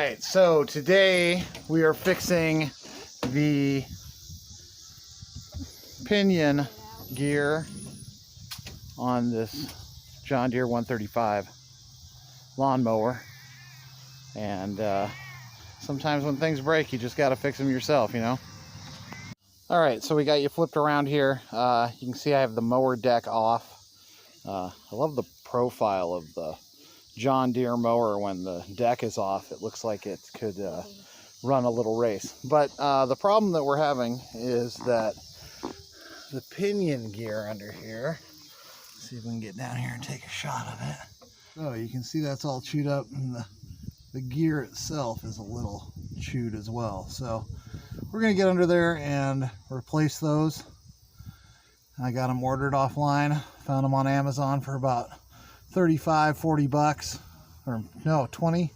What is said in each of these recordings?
right, so today we are fixing the pinion gear on this John Deere 135 lawnmower. And sometimes when things break, you just got to fix them yourself, you know. All right, so we got you flipped around here. You can see I have the mower deck off. I love the profile of the John Deere mower when the deck is off. It looks like it could run a little race. But the problem that we're having is that the pinion gear under here, let's see if we can get down here and take a shot of it. So you can see that's all chewed up, and the gear itself is a little chewed as well. So we're gonna get under there and replace those. I got them ordered offline, found them on Amazon for about 35, 40 bucks, or no, 20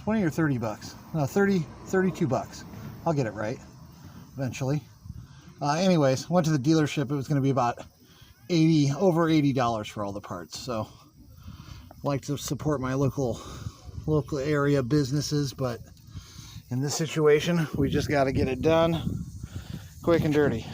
or 30 bucks. No, 32 bucks. I'll get it right eventually. Anyways, went to the dealership. It was going to be about over $80 for all the parts. So I like to support my local area businesses, but in this situation, we just got to get it done quick and dirty.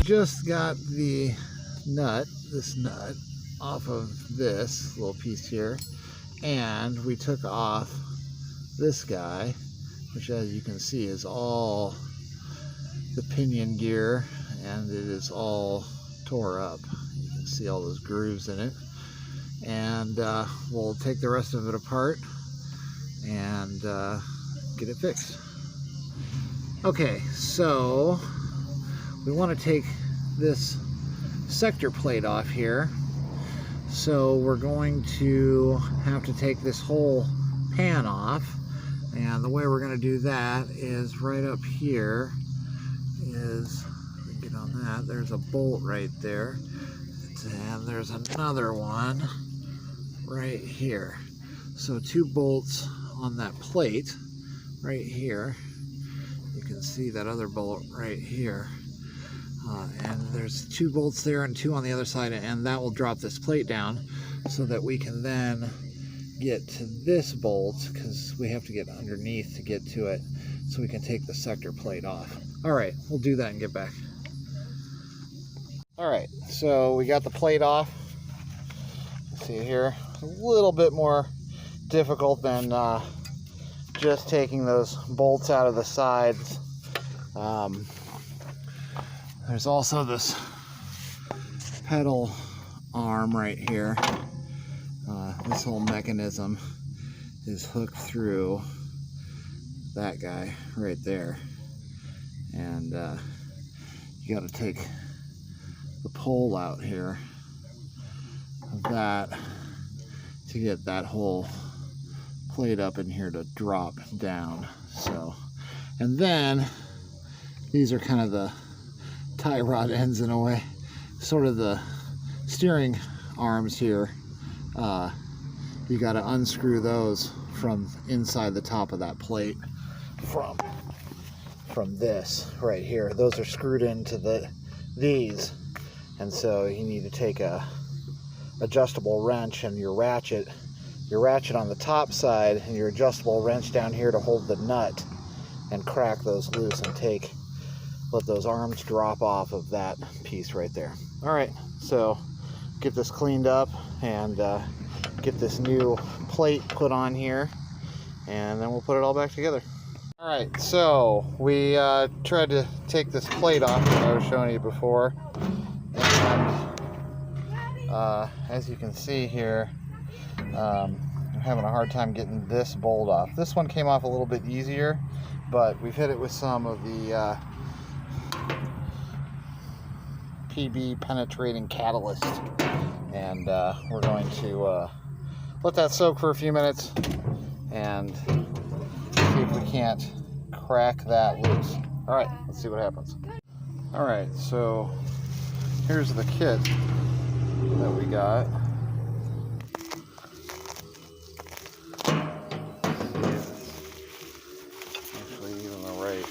Just got this nut off of this little piece here, and we took off this guy, which as you can see is all the pinion gear, and it is all tore up. You can see all those grooves in it, and we'll take the rest of it apart and get it fixed. Okay, so we want to take this sector plate off here, so we're going to have to take this whole pan off, and the way we're going to do that is right up here is, get on that, there's a bolt right there, and there's another one right here. So 2 bolts on that plate right here. You can see that other bolt right here. And there's 2 bolts there and 2 on the other side, and that will drop this plate down so that we can then get to this bolt, because we have to get underneath to get to it, so we can take the sector plate off. All right, we'll do that and get back. All right, so we got the plate off. See here, a little bit more difficult than just taking those bolts out of the sides. There's also this pedal arm right here. This whole mechanism is hooked through that guy right there. And you got to take the pole out here of that to get that whole plate up in here to drop down. So, and then these are kind of the tie rod ends in a way, sort of the steering arms here. You got to unscrew those from inside the top of that plate from this right here. Those are screwed into these, and so you need to take a adjustable wrench and your ratchet on the top side, and your adjustable wrench down here to hold the nut and crack those loose and let those arms drop off of that piece right there. All right, so get this cleaned up and get this new plate put on here, and then we'll put it all back together. All right, so we tried to take this plate off that I was showing you before, and as you can see here, I'm having a hard time getting this bolt off. This one came off a little bit easier, but we've hit it with some of the PB penetrating catalyst, and we're going to let that soak for a few minutes and see if we can't crack that loose. All right, let's see what happens. Alright, so here's the kit that we got. Actually even the right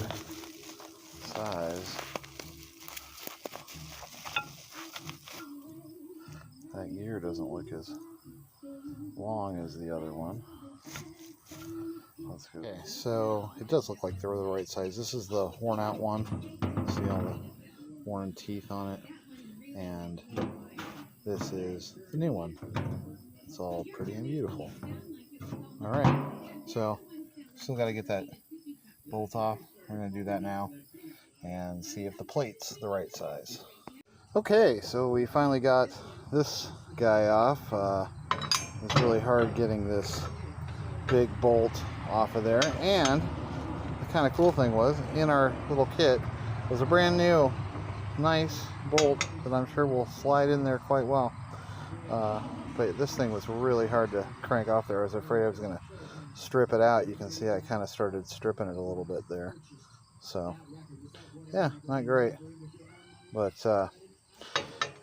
size. That gear doesn't look as long as the other one. That's good. Okay, so it does look like they're the right size. This is the worn out one. See all the worn teeth on it. And this is the new one. It's all pretty and beautiful. Alright, so still got to get that bolt off. We're going to do that now and see if the plate's the right size. Okay, so we finally got this guy off. It was really hard getting this big bolt off of there. And the kind of cool thing was, in our little kit was a brand new nice bolt that I'm sure will slide in there quite well. But this thing was really hard to crank off there. I was afraid I was going to strip it out. You can see I kind of started stripping it a little bit there. So, yeah, not great. But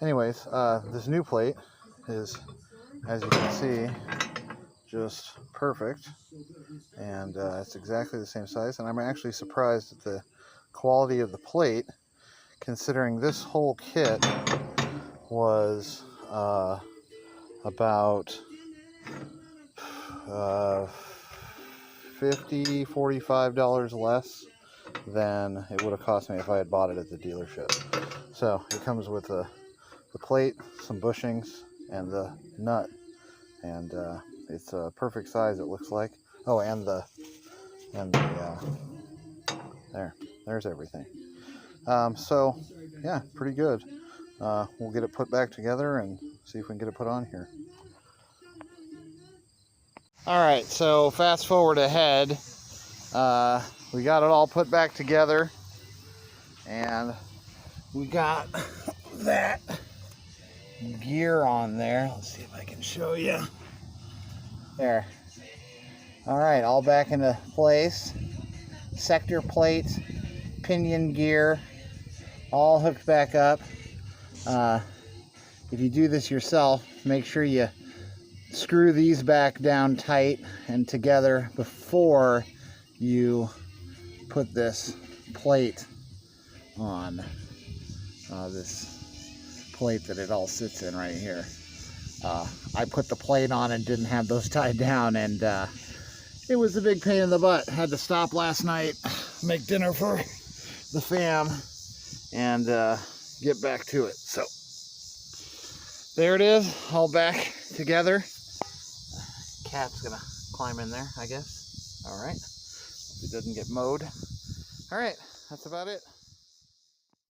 anyways, this new plate is, as you can see, just perfect. And it's exactly the same size. And I'm actually surprised at the quality of the plate, considering this whole kit was about $45 less than it would have cost me if I had bought it at the dealership. So it comes with the plate, some bushings, and the nut, and it's a perfect size, it looks like. Oh, and there's everything. So yeah, pretty good. We'll get it put back together and see if we can get it put on here. Alright, so fast forward ahead. We got it all put back together, and we got that gear on there. Let's see if I can show you. There. Alright, all back into place. Sector plates, pinion gear, all hooked back up. If you do this yourself, make sure you screw these back down tight and together before you put this plate on. This plate that it all sits in right here. I put the plate on and didn't have those tied down, and it was a big pain in the butt. Had to stop last night, make dinner for the fam, and get back to it. So there it is, all back together. Cat's gonna climb in there, I guess. All right, if it doesn't get mowed. All right, that's about it.